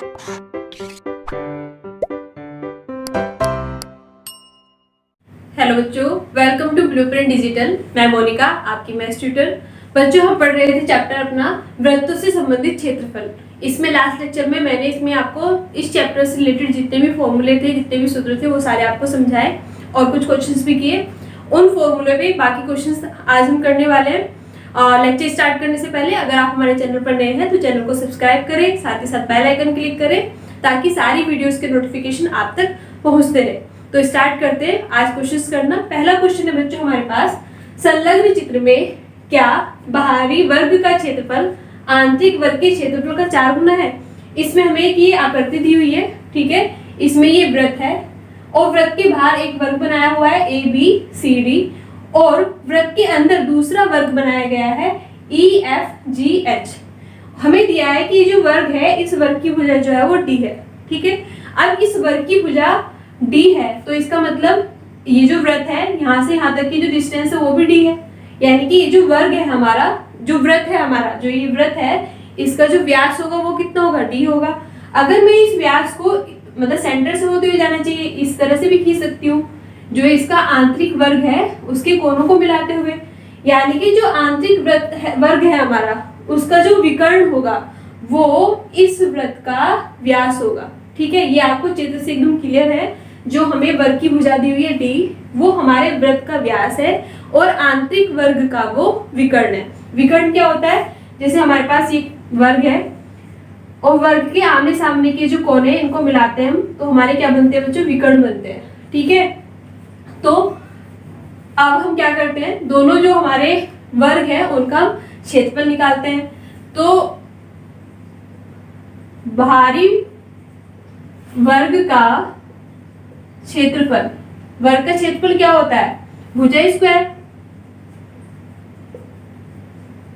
Hello बच्चों, welcome to blueprint digital. मैं मोनिका, आपकी मैथ्स ट्यूटर। बच्चों, हम पढ़ रहे थे चैप्टर अपना वृत्तों से संबंधित क्षेत्रफल। इसमें लास्ट लेक्चर में मैंने इसमें आपको इस चैप्टर से रिलेटेड जितने भी फॉर्मूले थे, जितने भी सूत्र थे, वो सारे आपको समझाए और कुछ क्वेश्चंस भी किए। उन फॉर्मूले पे बाकी क्वेश्चंस आज हम करने वाले हैं। लेक्चर स्टार्ट करने से पहले अगर आप हमारे चैनल पर नए हैं तो चैनल को सब्सक्राइब करें, साथ ही साथ बेल आइकन क्लिक करें ताकि सारी वीडियोस के नोटिफिकेशन आप तक पहुंचते रहे। तो स्टार्ट करते हैं आज क्वेश्चंस करना। पहला क्वेश्चन है बच्चों हमारे पास, संलग्न चित्र में क्या बाहरी वर्ग का क्षेत्रफल आंतरिक वर्ग के क्षेत्रफल का 4 गुना है। इसमें हमें एक ये आकृति दी हुई है, ठीक है। इसमें ये वृत्त है और वृत्त के बाहर एक वर्ग बनाया हुआ है ABCD और वृत्त के अंदर दूसरा वर्ग बनाया गया है EFGH। हमें दिया है कि जो वर्ग है इस वर्ग की भुजा जो है वो D है, ठीक है। अब इस वर्ग की भुजा D है तो इसका मतलब ये जो वृत्त है यहाँ से यहाँ तक की जो डिस्टेंस है वो भी D है, यानी कि ये जो वर्ग है हमारा, जो वृत्त है हमारा, जो ये वृत्त है, इसका जो व्यास होगा वो कितना होगा, D होगा। अगर मैं इस व्यास को मतलब सेंटर से होते हुए जाना चाहिए, इस तरह से भी खींच सकती हूँ, जो इसका आंतरिक वर्ग है उसके कोनों को मिलाते हुए, यानी कि जो आंतरिक वर्ग है हमारा उसका जो विकर्ण होगा वो इस वृत्त का व्यास होगा, ठीक है। ये आपको चित्र से एकदम क्लियर है। जो हमें वर्ग की भुजा दी हुई है D, वो हमारे वृत्त का व्यास है और आंतरिक वर्ग का वो विकर्ण है। विकर्ण क्या होता है, जैसे हमारे पास ये वर्ग है और वर्ग के आमने सामने के जो कोने हैं इनको मिलाते हैं हम तो हमारे क्या बनते हैं बच्चों, विकर्ण बनते हैं, ठीक है। तो अब हम क्या करते हैं, दोनों जो हमारे वर्ग है उनका क्षेत्रफल निकालते हैं। तो बाहरी वर्ग का क्षेत्रफल, वर्ग का क्षेत्रफल क्या होता है, भुजा स्क्वायर,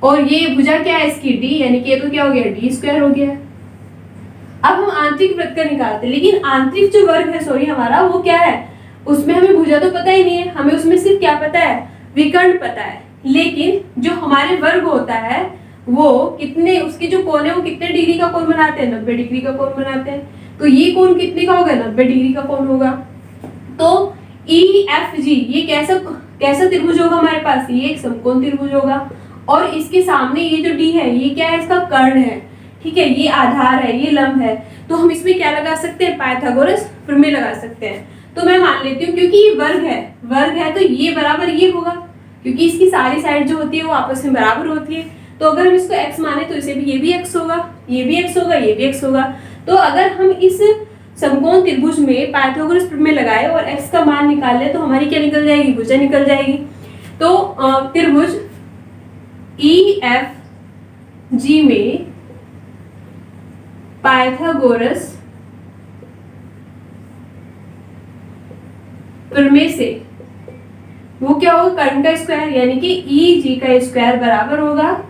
और ये भुजा क्या है इसकी D, यानी कि ये तो क्या हो गया, D स्क्वायर हो गया। अब हम आंतरिक वृत्त का निकालते हैं, लेकिन आंतरिक जो वर्ग है सॉरी हमारा, वो क्या है, उसमें हमें भुजा तो पता ही नहीं है, हमें उसमें सिर्फ क्या पता है, विकर्ण पता है। लेकिन जो हमारे वर्ग होता है वो कितने, उसके जो कोण है वो कितने डिग्री का कोण बनाते हैं, 90 डिग्री का कोण बनाते हैं। तो ये कोण कितने का होगा, 90 डिग्री का कोण होगा। तो EFG ये कैसा त्रिभुज होगा हमारे पास, ये एक समकोण त्रिभुज होगा और इसके सामने ये जो D है ये क्या है, इसका कर्ण है, ठीक है। ये आधार है, ये लंब है। तो हम इसमें क्या लगा सकते हैं, पाइथागोरस प्रमेय लगा सकते हैं। तो मैं मान लेती हूँ क्योंकि ये वर्ग है तो ये बराबर ये होगा, क्योंकि इसकी सारी साइड जो होती है वो आपस में बराबर होती है। तो अगर हम इसको x माने तो इसे भी ये भी x होगा, ये भी x होगा, ये भी x होगा। तो अगर हम इस समकोण त्रिभुज में पाइथागोरस प्रमेय लगाए और x का मान निकाल ले तो हमारी क्या निकल जाएगी, भुजा निकल जाएगी। तो त्रिभुज EFG में पाइथागोरस प्रमेय से वो क्या होगा, कर्ण का स्क्वायर, यानी कि EG का स्क्वायर बराबर होगा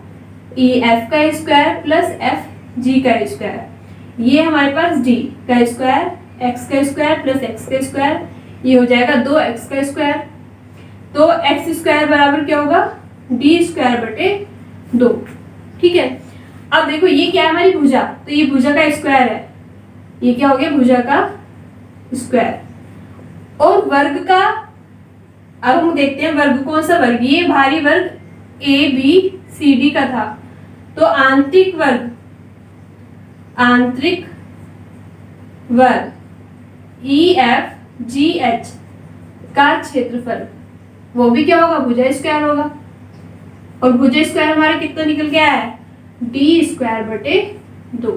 EF का स्क्वायर प्लस FG का स्क्वायर। ये हमारे पास D का स्क्वायर, x का स्क्वायर प्लस x का स्क्वायर, ये हो जाएगा 2x का स्क्वायर। तो x स्क्वायर बराबर क्या होगा, D स्क्वायर बटे 2, ठीक है। अब देखो ये क्या है हमारी भुजा, तो ये भुजा का स्क्वायर है, ये क्या हो गया, भुजा का स्क्वायर। और वर्ग का, अब हम देखते हैं वर्ग कौन सा वर्ग, ये भारी वर्ग ABCD का था। तो आंतरिक वर्ग EFGH का क्षेत्रफल वो भी क्या होगा, भुजा स्क्वायर होगा। और भुजा स्क्वायर हमारा कितना निकल गया है, D स्क्वायर बटे 2।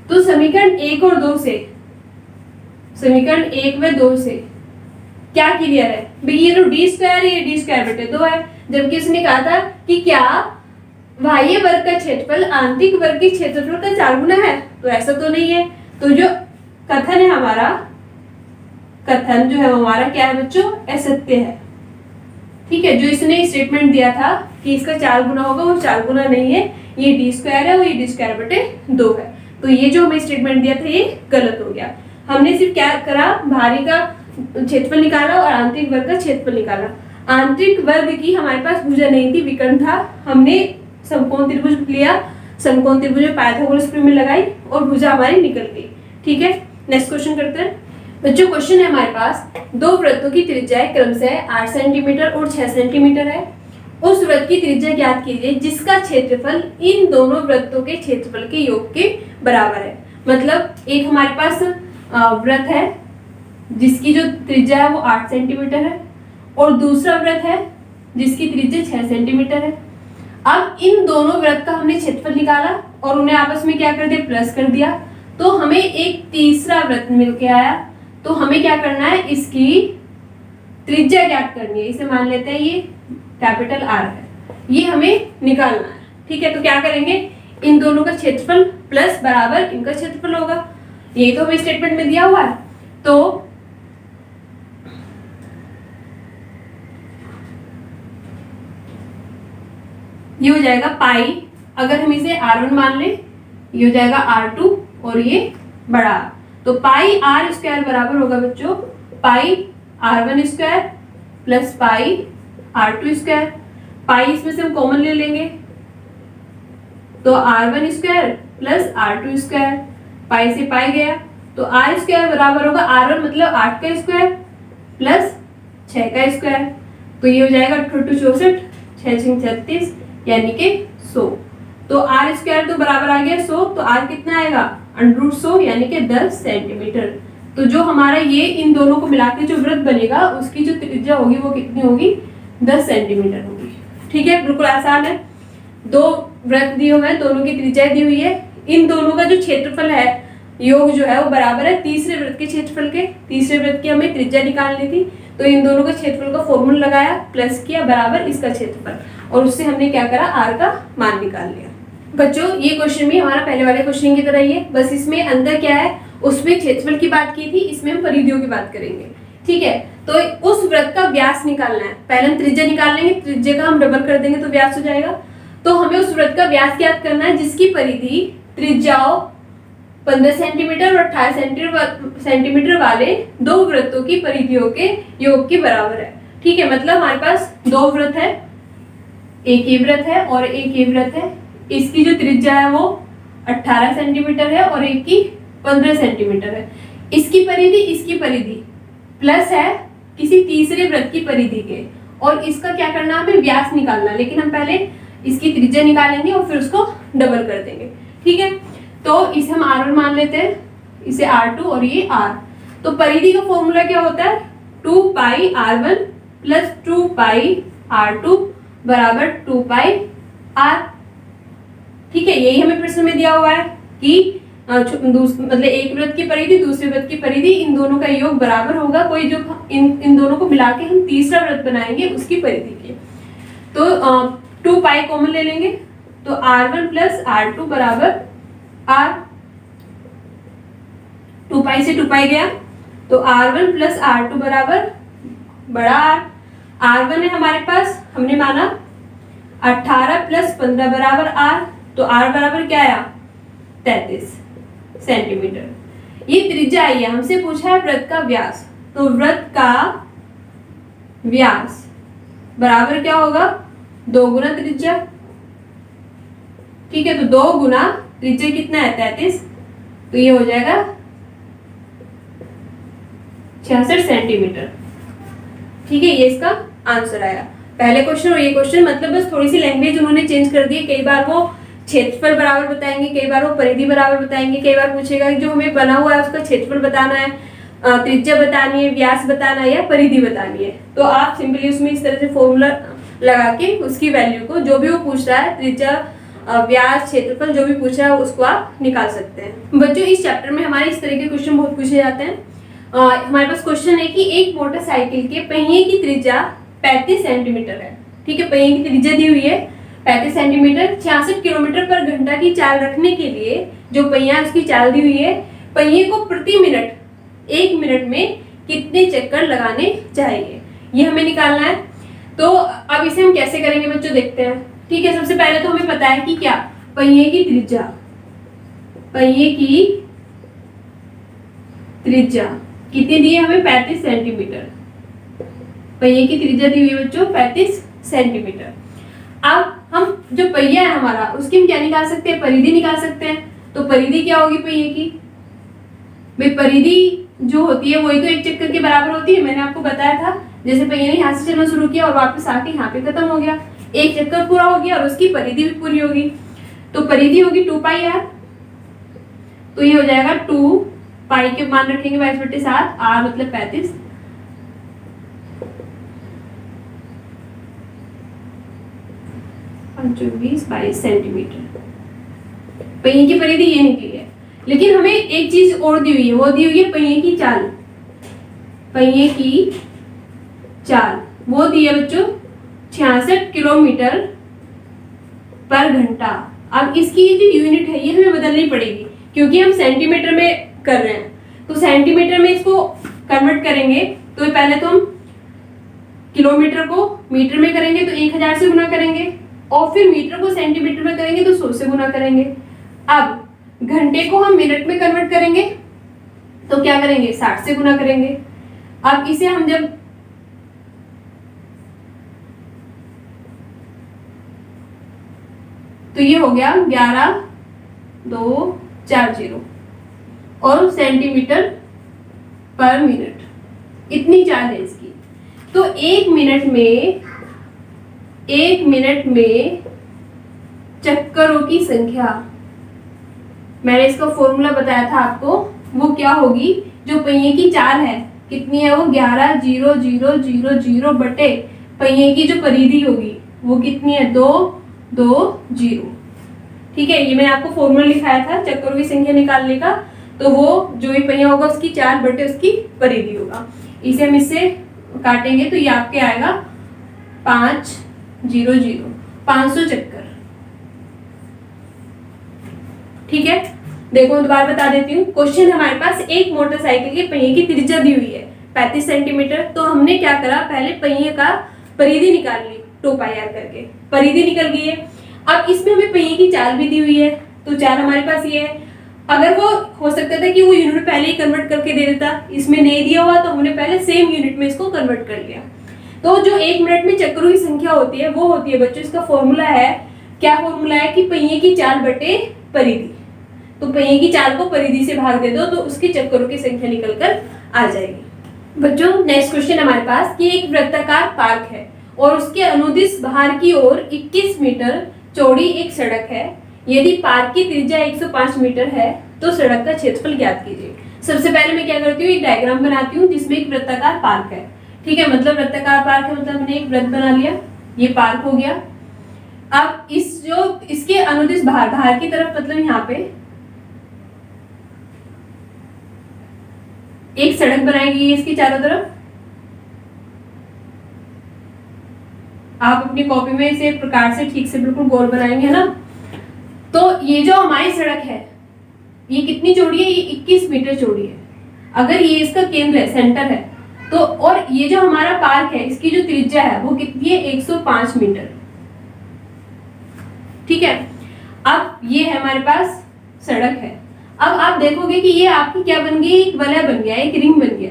तो समीकरण 1 और 2 से, समीकरण 1 व 2 से क्या क्लियर है भाई, ये जो D स्क्वायर है ये D स्क्वायर बटे 2 है। जबकि उसने कहा था कि क्या बाह्य वर्ग का क्षेत्रफल आंतरिक वर्ग के क्षेत्रफल का 4 गुना है, तो ऐसा तो नहीं है। तो जो कथन है हमारा, कथन जो है हमारा क्या है बच्चों, असत्य है, ठीक है। जो इसने स्टेटमेंट दिया था कि इसका 4 गुना होगा वो 4 गुना नहीं है, ये D स्क्वायर है और ये D स्क्वायर बटे 2 है। तो ये जो हमें स्टेटमेंट दिया था ये गलत हो गया। हमने सिर्फ क्या करा, बाहरी का क्षेत्रफल निकाला और आंतरिक वर्ग का क्षेत्रफल निकाला। आंतरिक वर्ग की हमारे पास भुजा नहीं थी, विकर्ण था, हमने समकोण त्रिभुज लिया, समकोण त्रिभुज में पाइथागोरस प्रमेय लगाई और भुजा हमारी निकल गई। ठीक है, नेक्स्ट क्वेश्चन करते हैं बच्चों। क्वेश्चन है हमारे पास, दो वृत्तों की त्रिज्याएं क्रमशः 8 सेंटीमीटर और 6 सेंटीमीटर है। उस वृत्त की त्रिज्या ज्ञात कीजिए जिसका क्षेत्रफल इन दोनों वृत्तों के क्षेत्रफल के योग के बराबर है। मतलब एक हमारे पास वृत्त है जिसकी जो त्रिज्या है वो 8 सेंटीमीटर है और दूसरा वृत्त है जिसकी त्रिज्या 6 सेंटीमीटर है। अब इन दोनों वृत्त का हमने क्षेत्रफल निकाला और उन्हें आपस में क्या कर दिया, प्लस कर दिया, तो हमें एक तीसरा वृत्त मिलके आया। तो हमें क्या करना है, इसकी त्रिज्या ज्ञात करनी है। इसे मान लेते हैं ये कैपिटल आर है, ये हमें निकालना है। ठीक है, तो क्या करेंगे, इन दोनों का क्षेत्रफल प्लस बराबर इनका क्षेत्रफल होगा। ये तो हमें स्टेटमेंट में दिया हुआ है। तो ये हो जाएगा पाई, अगर हम इसे R1 मान ले, ये हो जाएगा R2 और ये बड़ा। तो पाई आर स्क्वायर बराबर होगा बच्चों pi R1 square plus pi R2 square. Pi इसमें से हम कॉमन ले लेंगे तो R1 square plus R2 square, पाई से पाई गया तो R स्क्वायर बराबर होगा R1 मतलब 8 का स्क्वायर प्लस 6 का स्क्वायर। तो ये हो जाएगा 8 64, 6 36 यानी कि 100। तो R स्क्वायर तो बराबर आ गया 100, तो R कितना आएगा √100 यानी कि 10 सेंटीमीटर। तो जो हमारा ये इन दोनों को मिला के जो वृत्त बनेगा उसकी जो त्रिज्या होगी वो कितनी होगी, 10 सेंटीमीटर होगी। ठीक है, बिल्कुल आसान है। दो वृत्त दिए हुए हैं, दोनों की त्रिज्या दी हुई है, इन दोनों का जो क्षेत्रफल है योग जो है वो बराबर है तीसरे वृत्त के क्षेत्रफल के। तीसरे वृत्त की हमें त्रिज्या निकालनी थी, तो इन दोनों का क्षेत्रफल का फॉर्मूला लगाया, प्लस किया बराबर इसका क्षेत्रफल, और उससे हमने क्या करा, आर का मान निकाल लिया। बच्चों ये क्वेश्चन भी हमारा पहले वाले क्वेश्चन की तरह ही है, बस इसमें अंदर क्या है, उसमें क्षेत्रफल की बात की थी, इसमें हम परिधियों की बात करेंगे। ठीक है, तो उस वृत्त का व्यास निकालना है। पहले हम त्रिज्या निकाल लेंगे, त्रिज्या का हम डबल कर देंगे तो व्यास हो जाएगा। तो हमें उस वृत्त का व्यास ज्ञात करना है जिसकी परिधि त्रिज्याओं 15 सेंटीमीटर और 18 सेंटीमीटर वाले दो वृत्तों की परिधियों के योग के बराबर है। ठीक है, मतलब हमारे पास दो वृत्त है, एक ये वृत्त है और एक ये वृत्त है। इसकी जो त्रिज्या है वो 18 सेंटीमीटर है और एक की 15 सेंटीमीटर है। इसकी परिधि प्लस है किसी तीसरे वृत्त की परिधि के, और इसका क्या करना है, हमें व्यास निकालना, लेकिन हम पहले इसकी त्रिज्या निकालेंगे और फिर उसको डबल कर देंगे। ठीक है, तो इसे हम R1 मान लेते हैं, इसे R2 और ये R। तो परिधि का फॉर्मूला क्या होता है, 2 पाई R1 प्लस 2 पाई R2 बराबर 2 पाई R। ठीक है, यही हमें प्रश्न में दिया हुआ है कि मतलब एक वृत्त की परिधि दूसरे वृत्त की परिधि, इन दोनों का योग बराबर होगा, कोई जो इन दोनों को मिला के हम तीसरा वृत्त बनाएंगे उसकी परिधि की। तो 2 पाई कॉमन ले लेंगे तो R1 प्लस R2 बराबर R। 2 पाई से 2 पाई गया तो R1 प्लस R2 बराबर बड़ा R। R1 है हमारे पास, हमने माना 18 प्लस 15 बराबर R, तो R बराबर क्या आया, 33 सेंटीमीटर। ये त्रिज्या आई है, हमसे पूछा है वृत्त का व्यास, तो वृत्त का व्यास बराबर क्या होगा, 2 गुना त्रिज्या। ठीक है, तो 2 गुना त्रिज्या कितना है, 33, तो ये हो जाएगा 66 सेंटीमीटर। ठीक है, ये इसका आंसर आया। पहले क्वेश्चन और ये क्वेश्चन मतलब बस थोड़ी सी लैंग्वेज उन्होंने चेंज कर दी है। कई बार वो क्षेत्रफल बराबर बताएंगे, कई बार वो परिधि बराबर बताएंगे, कई बार पूछेगा कि जो हमें बना हुआ है उसका क्षेत्रफल बताना है, त्रिज्या बतानी है, व्यास बताना है या परिधि बतानी है। तो आप सिंपली उसमें इस तरह से फॉर्मूला लगा के उसकी वैल्यू को, जो भी वो पूछ रहा है, त्रिज्या, व्यास, क्षेत्रफल, जो भी पूछ रहा है उसको आप निकाल सकते हैं। बच्चों इस चैप्टर में हमारे इस तरह के क्वेश्चन बहुत पूछे जाते हैं। हमारे पास क्वेश्चन है कि एक मोटरसाइकिल के पहिए की त्रिज्या 35 सेंटीमीटर है। ठीक है, पहिए की त्रिज्या दी हुई है 35 सेंटीमीटर, 66 किलोमीटर पर घंटा की चाल रखने के लिए जो पहिया उसकी चाल दी हुई है, पहिए को प्रति मिनट 1 मिनट में कितने चक्कर लगाने चाहिए, ये हमें निकालना है। तो अब इसे हम कैसे करेंगे बच्चों, देखते हैं। ठीक है, सबसे पहले तो हमें पता है कि क्या, पहिए की त्रिज्या कितनी दी है हमें, 35 सेंटीमीटर। पहिए की त्रिज्या दी हुई है बच्चों 35 सेंटीमीटर। अब हम जो पहिया है हमारा उसकी हम क्या निकाल सकते हैं, परिधि निकाल सकते हैं। तो परिधि क्या होगी पहिए की, भाई परिधि जो होती है वही तो एक चक्कर के बराबर होती है। मैंने आपको बताया था, जैसे पहिए ने यहाँ से चलना शुरू किया और वापस आके यहाँ पे खत्म हो गया, एक चक्कर पूरा हो गया और उसकी परिधि भी पूरी होगी। तो परिधि होगी 2πr, तो ये हो जाएगा 2 पाई के मान रखेंगे 22/7, r मतलब 35, सेंटीमीटर। पहिए की परिधि ये निकली है। लेकिन हमें एक चीज और दी हुई है, वो दी हुई है पहिए की चाल। पहिए की चाल वो दी है बच्चों 66 किलोमीटर पर घंटा। अब इसकी जो यूनिट है ये हमें बदलनी पड़ेगी, क्योंकि हम सेंटीमीटर में कर रहे हैं। तो सेंटीमीटर में इसको कन्वर्ट करेंगे तो पहले तो हम किलोमीटर को मीटर में करेंगे तो 1000 से गुना करेंगे, और फिर मीटर को सेंटीमीटर में करेंगे तो 100 से गुना करेंगे। अब घंटे को हम मिनट में कन्वर्ट करेंगे तो क्या करेंगे, 60 से गुना करेंगे। अब इसे हम जब तो ये हो गया 11,240 और सेंटीमीटर पर मिनट, इतनी चाल है इसकी। तो एक मिनट में चक्करों की संख्या, मैंने इसका फॉर्मूला बताया था आपको, वो क्या होगी, जो पहिए की चाल है कितनी है, वो 11,000 बटे पहिए की जो परिधि होगी वो कितनी है, 220। ठीक है, ये मैंने आपको फॉर्मूला लिखाया था चक्करों की संख्या निकालने का। तो वो जो भी पहिया होगा उसकी चाल बटे उसकी परिधि होगा। इसे हम इससे काटेंगे तो ये आपके आएगा 500 चक्कर। ठीक है, देखो मैं दोबारा बता देती हूँ। क्वेश्चन हमारे पास एक मोटरसाइकिल के पहिए की त्रिज्या दी हुई है 35 सेंटीमीटर। तो हमने क्या करा, पहले पहिए का परिधि निकाल ली 2πr करके, परिधि निकल गई है। अब इसमें हमें पहिए की चाल भी दी हुई है, तो चाल हमारे पास ये है। अगर वो हो सकता था कि वो यूनिट पहले ही कन्वर्ट करके दे देता, इसमें नहीं दिया हुआ तो हमने पहले सेम यूनिट में इसको कन्वर्ट कर लिया। तो जो एक मिनट में चक्करों की संख्या होती है वो होती है बच्चों, इसका फॉर्मूला है, क्या फॉर्मूला है कि पहिए की चाल बटे परिधि। तो पहिए की चाल को परिधि से भाग दे दो तो उसके चक्करों की संख्या निकल कर आ जाएगी। बच्चों नेक्स्ट क्वेश्चन हमारे पास कि एक वृत्ताकार पार्क है और उसके अनुदिश बाहर की ओर 21 मीटर चौड़ी एक सड़क है। यदि पार्क की त्रिज्या 105 मीटर है तो सड़क का क्षेत्रफल ज्ञात कीजिए। सबसे पहले मैं क्या करती हूँ, एक डायग्राम बनाती हूँ जिसमें एक वृत्ताकार पार्क है। ठीक है, मतलब वृत्ताकार पार्क है मतलब मैंने एक वृत्त बना लिया, ये पार्क हो गया। अब इसके अनुदिश बाहर की तरफ, मतलब यहाँ पे एक सड़क बनाई गई है इसकी चारों तरफ। आप अपनी कॉपी में इसे प्रकार से ठीक से बिल्कुल गोल बनाएंगे, है ना। तो ये जो हमारी सड़क है ये कितनी चौड़ी है, ये 21 मीटर चौड़ी है। अगर ये इसका केंद्र है, सेंटर है, तो और ये जो हमारा पार्क है इसकी जो त्रिज्या है वो कितनी है, 105 मीटर। ठीक है, अब ये है हमारे पास सड़क है। अब आप देखोगे कि ये आपकी क्या बन गई, एक वलय बन गया, एक रिंग बन गया।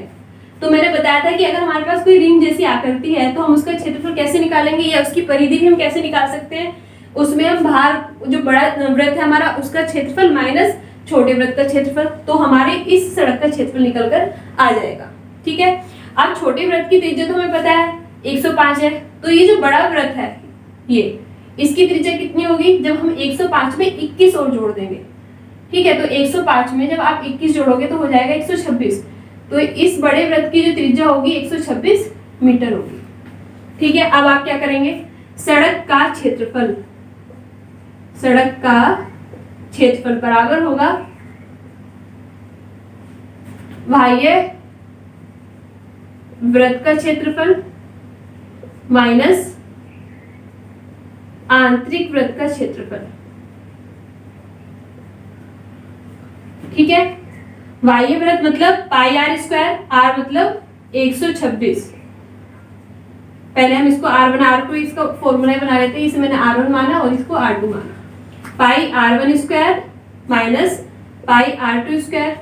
तो मैंने बताया था कि अगर हमारे पास कोई रिंग जैसी आकृति है तो हम उसका क्षेत्रफल कैसे निकालेंगे या उसकी परिधि भी हम कैसे निकाल सकते हैं। उसमें हम बाहर जो बड़ा वृत्त है हमारा उसका क्षेत्रफल माइनस छोटे वृत्त का क्षेत्रफल, तो हमारे इस सड़क का क्षेत्रफल निकल कर आ जाएगा। ठीक है, अब छोटे वृत्त की त्रिज्या तो हमें पता है 105 है, तो ये जो बड़ा वृत्त है ये, इसकी त्रिज्या कितनी होगी, जब हम 105 में 21 और जोड़ देंगे। ठीक है, तो 105 में जब आप 21 जोड़ोगे तो हो जाएगा 126। तो इस बड़े वृत्त की जो त्रिज्या होगी 126 मीटर होगी। ठीक है, अब आप क्या करेंगे, सड़क का क्षेत्रफल बराबर होगा बाह्य वृत्त का क्षेत्रफल माइनस आंतरिक वृत्त का क्षेत्रफल। ठीक है, बाह्य वृत्त मतलब πr², r मतलब 126। पहले हम इसको r1 r2 इसका फॉर्मूला बना लेते हैं। इसे मैंने r1 माना और इसको r2 माना। πr1² minus πr2²,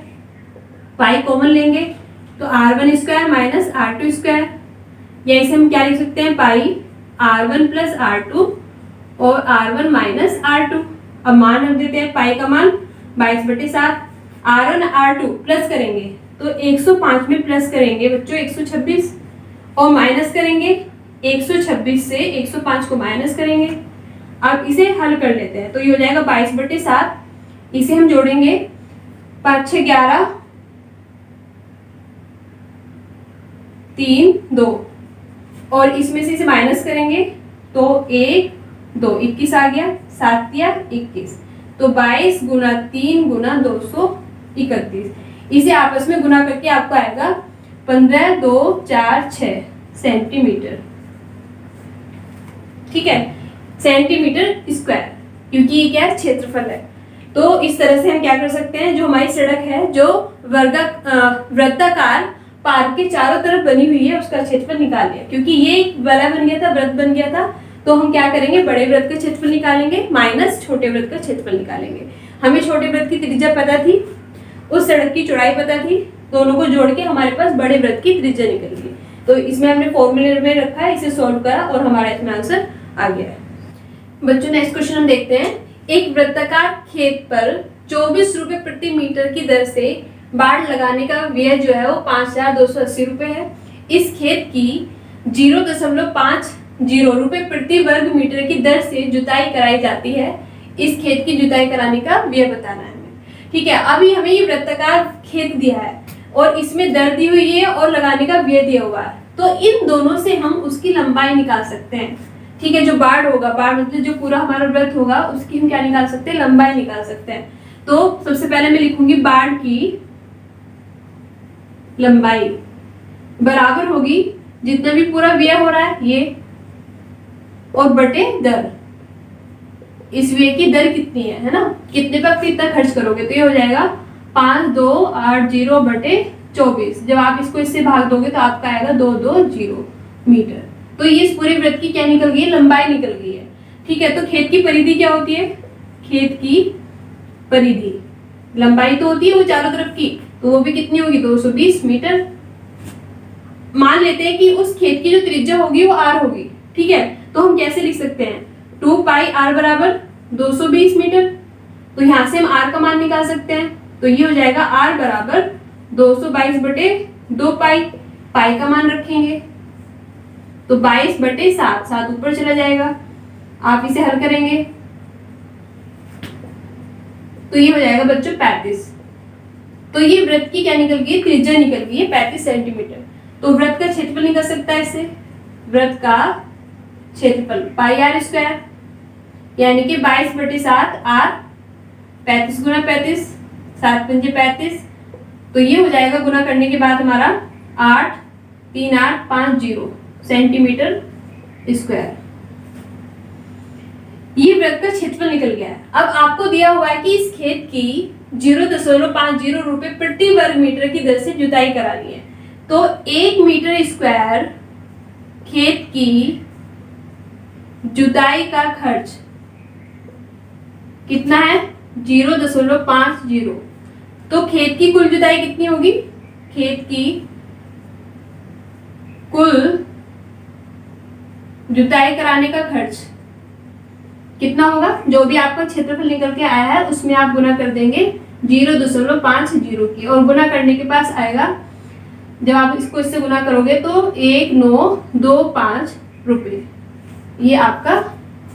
pi common लेंगे तो r1² माइनस r2², या इसे हम क्या लिख सकते हैं, पाई r1 प्लस r2 और R1 माइनस R2। अब मान हम देते हैं पाई का मान 22/7। R1 R2 प्लस करेंगे तो 105 में प्लस करेंगे बच्चों 126 और माइनस करेंगे 126 से 105 को माइनस करेंगे। अब इसे हल कर लेते हैं तो ये हो जाएगा 22/7। इसे हम जोड़ेंगे 5 6 11 3 2 और इसमें से इसे माइनस करेंगे तो 1 2 21 आ गया, 7 या 21 तो 22 गुना 3 गुना 231। इसे आपस में गुना करके आपको आएगा 15 2 4 6 सेंटीमीटर। ठीक है, सेंटीमीटर स्क्वायर, क्योंकि ये क्या है, क्षेत्रफल है। तो इस तरह से हम क्या कर सकते हैं, जो हमारी सड़क है जो वृत्ताकार पार्क के चारों तरफ बनी हुई है उसका क्षेत्रफल निकाल लिया। क्योंकि ये एक वलय बन गया था, वृत्त बन गया था, तो हम क्या करेंगे, बड़े वृत्त का क्षेत्रफल निकालेंगे माइनस छोटे वृत्त का क्षेत्रफल निकालेंगे। हमें छोटे वृत्त की त्रिज्या पता थी, उस सड़क की चौड़ाई पता थी, दोनों को जोड़ के हमारे पास बड़े वृत्त की त्रिज्या निकल गई। तो इसमें हमने फॉर्मूले में रखा है, इसे सॉल्व करा और हमारा इसमें आंसर आ गया है। बच्चों नेक्स्ट क्वेश्चन हम देखते हैं। एक वृत्ताकार खेत पर 24 रुपए प्रति मीटर की दर से बाड़ लगाने का व्यय जो है वो 5280 रुपए है। इस खेत की 0.50 रुपए प्रति वर्ग मीटर की दर से जुताई कराई जाती है। इस खेत की जुताई कराने का व्यय बताना है हमें। ठीक है, अभी हमें ये वृत्ताकार खेत दिया है और इसमें दर दी हुई है और लगाने का व्यय दिया हुआ है, तो इन दोनों से हम उसकी लंबाई निकाल सकते हैं। ठीक है, जो बाड़ होगा, बाड़ मतलब जो पूरा हमारा वृत्त होगा उसकी हम क्या निकाल सकते हैं, लंबाई निकाल सकते हैं। तो सबसे पहले मैं लिखूंगी बाड़ की लंबाई बराबर होगी जितना भी पूरा व्यय हो रहा है ये और बटे दर। इस व्यय की दर कितनी है ना, कितने पर कितना खर्च करोगे, तो ये हो जाएगा 5280 बटे 24। जब आप इसको इससे भाग दोगे तो आपका आएगा 220 मीटर। तो ये इस पूरे वृत्त की क्या निकल गई है, लंबाई निकल गई है। ठीक है, तो खेत की परिधि क्या होती है, खेत की परिधि लंबाई तो होती है वो चारों तरफ की, तो वो भी कितनी होगी, 220 मीटर। मान लेते हैं कि उस खेत की जो त्रिज्या होगी वो r होगी। ठीक है, तो हम कैसे लिख सकते हैं, 2 पाई r बराबर 220 मीटर। तो यहाँ से हम r का मान निकाल सकते हैं, तो ये हो जाएगा r बराबर 222 बटे 2 पाई। पाई का मान रखेंगे तो 22 बटे 7, 7 ऊपर चला जाएगा। आप इसे हल करेंगे तो ये हो जाएगा बच्चों 35। तो ये वृत्त की क्या निकल गई, त्रिज्या निकल गई है 35 सेंटीमीटर। तो वृत्त का क्षेत्रफल निकल सकता है इससे, वृत्त का क्षेत्रफल पाई r स्क्वायर यानी कि 22 बटे 7 r, 35 गुना 35, 7 पंजे 35। तो ये हो जाएगा गुना करने के बाद हमारा 83850 सेंटीमीटर स्क्वायर। ये वृत्त का क्षेत्रफल निकल गया है। अब आपको दिया हुआ है कि इस खेत की 0.50 रुपए प्रति वर्ग मीटर की दर से जुताई करानी है। तो 1 मीटर स्क्वायर खेत की जुताई का खर्च कितना है, 0.50। तो खेत की कुल जुताई कितनी होगी, खेत की कुल जुताई कराने का खर्च कितना होगा, जो भी आपका क्षेत्रफल निकल के आया है उसमें आप गुना कर देंगे 0.50 की, और गुना करने के पास आएगा, जब आप इसको इससे गुना करोगे तो 1925 रुपए, ये आपका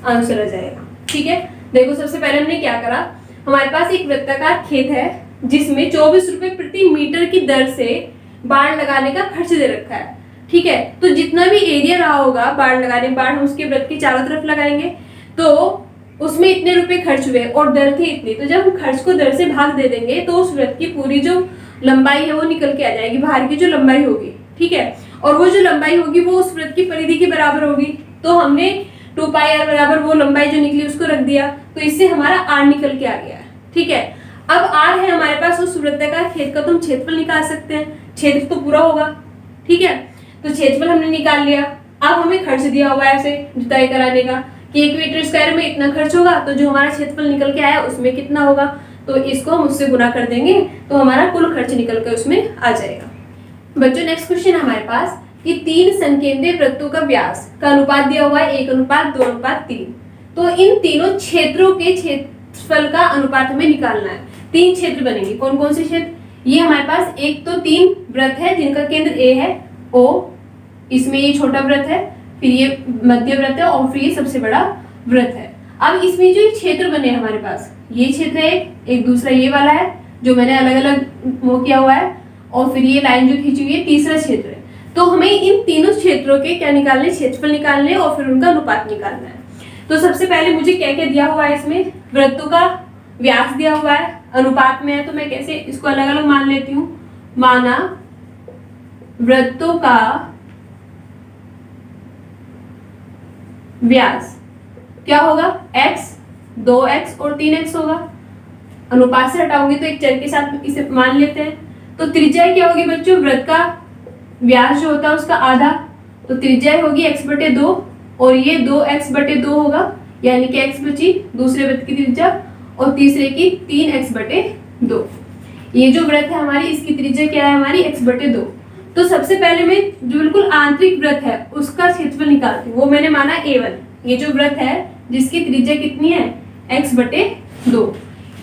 आंसर आ जाएगा। ठीक है, देखो सबसे पहले हमने क्या करा, हमारे पास एक वृत्ताकार खेत है जिसमें 24 रुपए प्रति मीटर की दर से बाड़ लगाने का खर्च दे रखा है। ठीक है, तो जितना भी एरिया रहा होगा बाड़ लगाने, बाड़ हम उसके वृत्त की चारों तरफ लगाएंगे तो उसमें इतने रुपए खर्च हुए और दर थी इतनी। तो जब हम खर्च को दर से भाग दे देंगे तो उस वृत्त की पूरी जो लंबाई है वो निकल के आ जाएगी, बाहर की जो लंबाई होगी। ठीक है, और वो जो लंबाई होगी वो उस वृत्त की परिधि के बराबर होगी। तो हमने 2 पाई r बराबर वो लंबाई जो निकली उसको रख दिया, तो इससे हमारा r निकल के आ गया है। ठीक है, अब r है हमारे पास उस वृत्ताकार खेत का, तो हम क्षेत्रफल निकाल सकते हैं, क्षेत्र तो पूरा होगा। ठीक है, तो क्षेत्रफल हमने निकाल लिया। अब हमें खर्च दिया हुआ है इसे जुताई कराने का कि 1 मीटर स्क्वायर में इतना खर्च होगा, तो जो हमारा क्षेत्रफल निकल के आया उसमें कितना होगा, तो इसको हम उससे गुना कर देंगे तो हमारा कुल खर्च निकल कर उसमें आ जाएगा। बच्चों नेक्स्ट क्वेश्चन हमारे पास कि 3 संकेंद्रीय वृत्तों का व्यास का अनुपात दिया हुआ है 1:2:3। तो इन तीनों क्षेत्रों के क्षेत्रफल का अनुपात हमें निकालना है। 3 क्षेत्र बनेंगे। कौन कौन से क्षेत्र? ये हमारे पास एक तो 3 वृत्त है जिनका केंद्र ए है, ओ, इसमें ये छोटा वृत्त है, फिर ये मध्य वृत्त है और फिर ये सबसे बड़ा वृत्त है। अब इसमें जो क्षेत्र बने हमारे पास, ये क्षेत्र है एक दूसरा ये वाला है जो मैंने अलग अलग वो किया हुआ है, और फिर ये लाइन जो खींची हुई है तीसरा क्षेत्र है। तो हमें इन तीनों क्षेत्रों के क्या निकालने, क्षेत्रफल निकालने और फिर उनका अनुपात निकालना है। तो सबसे पहले मुझे क्या क्या दिया हुआ है, इसमें वृत्तों का व्यास दिया हुआ है, अनुपात में है, तो मैं कैसे इसको अलग अलग मान लेती हूँ। माना वृत्तों का व्यास क्या होगा, x, 2x और 3x होगा। अनुपात से हटाऊंगी तो एक चर के साथ इसे मान लेते हैं। तो त्रिज्या क्या होगी बच्चों, वृत्त का व्यास जो होता है उसका आधा, तो त्रिज्या होगी x/2 और ये 2x/2 होगा, यानी कि x बची दूसरे वृत्त की त्रिज्या और तीसरे की 3x/2। ये जो वृत्त है हमारी इसकी त्रिज्या क्या है हमारी x/2। तो सबसे पहले मैं जो बिल्कुल आंतरिक वृत्त है उसका क्षेत्रफल निकालती हूँ, वो मैंने माना a1। ये जो वृत्त है जिसकी त्रिज्या कितनी है x/2,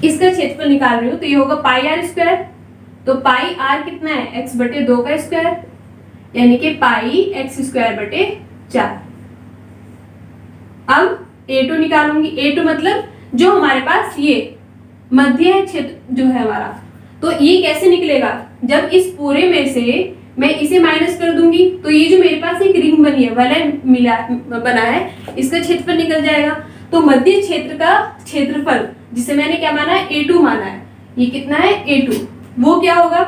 इसका क्षेत्रफल निकाल रही हूँ, तो ये होगा πr²। तो πr कितना है, x/2 का स्क्वायर, यानी कि πx²/4। अब a2 निकालूंगी। a2 मतलब जो हमारे पास ये मध्य क्षेत्र जो है हमारा, तो ये कैसे निकलेगा, जब इस पूरे में से मैं इसे माइनस कर दूंगी तो ये जो मेरे पास एक रिंग बनी है, वलय मिला बना है, इसका क्षेत्रफल निकल जाएगा। तो मध्य क्षेत्र का क्षेत्रफल जिसे मैंने क्या माना है, a2 माना है, ये कितना है a2, वो क्या होगा,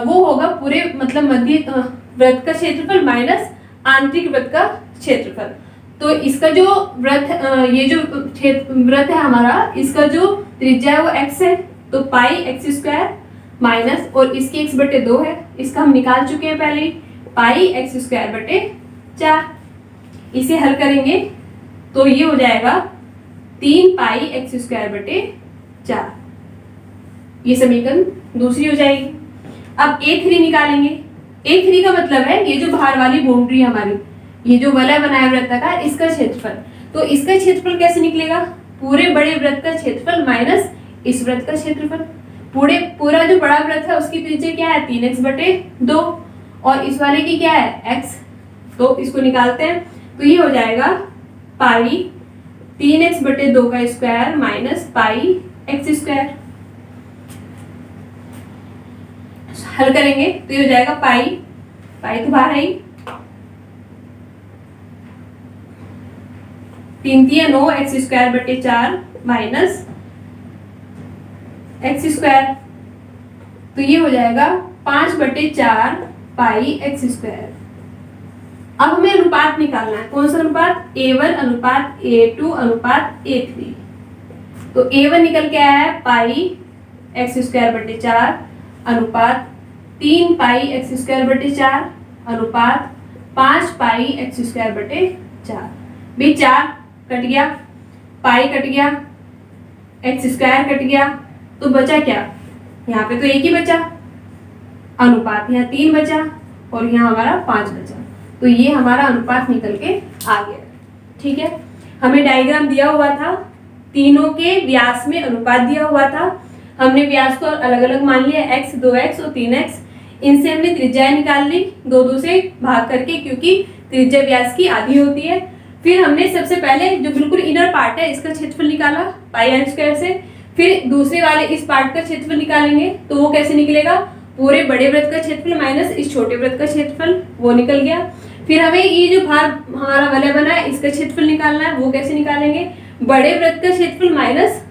वो होगा पूरे मतलब मध्य वृत्त का क्षेत्रफल माइनस आंतरिक वृत्त का क्षेत्रफल। तो इसका जो वृत्त ये जो वृत्त है हमारा, इसका जो त्रिज्या है वो x है, तो πx² माइनस, और इसकी x/2 है, इसका हम निकाल चुके हैं पहले ही, πx²/4। इसे हल करेंगे तो ये हो जाएगा 3πx²/4। ये समीकरण दूसरी हो जाएगी। अब a3 निकालेंगे। a3 का मतलब है ये जो बाहर वाली बाउंड्री है हमारी, ये जो वलय बनाया वृत्त का, इसका क्षेत्रफल। तो इसका क्षेत्रफल कैसे निकलेगा, पूरे बड़े वृत्त का क्षेत्रफल माइनस इस वृत्त का क्षेत्रफल। पूरा जो बड़ा वृत्त है उसकी त्रिज्या क्या है 3x/2 और इस वाले की क्या है x, तो इसको निकालते हैं तो ये हो जाएगा पाई 3x/2 का स्क्वायर माइनस πx²। हल करेंगे तो ये हो जाएगा पाई तो बाहर आई, 3×3 = 9 x²/4 माइनस x², तो ये हो जाएगा 5/4 πx²। अब हमें अनुपात निकालना है। कौन सा अनुपात, a1 अनुपात a2 अनुपात a3। तो a1 निकल के आया है πx²/4 अनुपात 3πx²/4 अनुपात 5πx²/4। भी 4 कट गया, पाई कट गया, x² कट गया, तो बचा क्या, यहाँ पे तो एक ही बचा अनुपात, यहाँ 3 बचा और यहाँ हमारा 5 बचा। तो ये हमारा अनुपात निकल के आ गया। ठीक है, हमें डायग्राम दिया हुआ था, तीनों के व्यास में अनुपात दिया हुआ था। हमने व्यास को अलग अलग मान लिया, x, 2x और 3x। इनसे हमने त्रिज्या निकाल ली 2 से भाग करके, क्योंकि त्रिज्या व्यास की आधी होती है। फिर हमने सबसे पहले जो बिल्कुल इनर पार्ट है इसका क्षेत्रफल निकाला πr² से। फिर दूसरे वाले इस पार्ट का क्षेत्रफल निकालेंगे, तो वो कैसे निकलेगा, पूरे बड़े वृत्त का क्षेत्रफल माइनस इस छोटे वृत्त का क्षेत्रफल, वो निकल गया। फिर हमें ये जो भाग हमारा वलय बना है इसका क्षेत्रफल निकालना है, वो कैसे निकालेंगे, बड़े वृत्त का क्षेत्रफल माइनस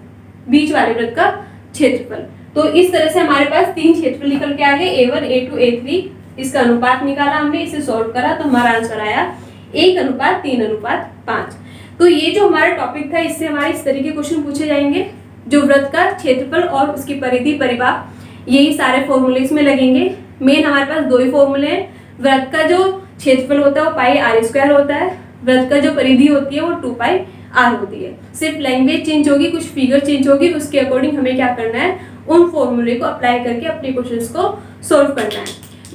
बीच वाले वृत्त का क्षेत्रफल। तो इस तरह से हमारे पास 3 क्षेत्रफल निकल के आ गए, a1 a2 a3। इसका अनुपात निकाला हमने, इसे सॉल्व करा तो हमारा आंसर आया 1:3:5। तो ये जो हमारा टॉपिक था, इससे हमारे इस तरह के क्वेश्चन पूछे जाएंगे, जो वृत्त का क्षेत्रफल और उसकी परिधि परिमाप, यही सारे फॉर्मूले इसमें लगेंगे। मेन हमारे पास 2 ही फॉर्मूले हैं। वृत्त का जो क्षेत्रफल होता है वो πr² होता है, वृत्त का जो परिधि होती है वो 2πr होती है। सिर्फ लैंग्वेज चेंज होगी, कुछ फिगर चेंज होगी, उसके अकॉर्डिंग हमें क्या करना है, उन फॉर्मूले को अप्लाई करके अपने क्वेश्चंस को सॉल्व करना है।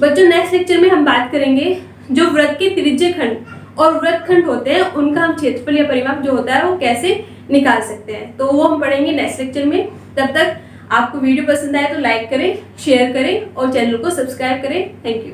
बच्चों नेक्स्ट लेक्चर में हम बात करेंगे जो वृत्त के त्रिज्य खंड और वृत्तखंड होते हैं उनका हम क्षेत्रफल या परिमाप जो होता है वो कैसे निकाल सकते हैं, तो वो हम पढ़ेंगे नेक्स्ट लेक्चर में। तब तक आपको वीडियो पसंद आए तो लाइक करें, शेयर करें और चैनल को सब्सक्राइब करें। Thank you.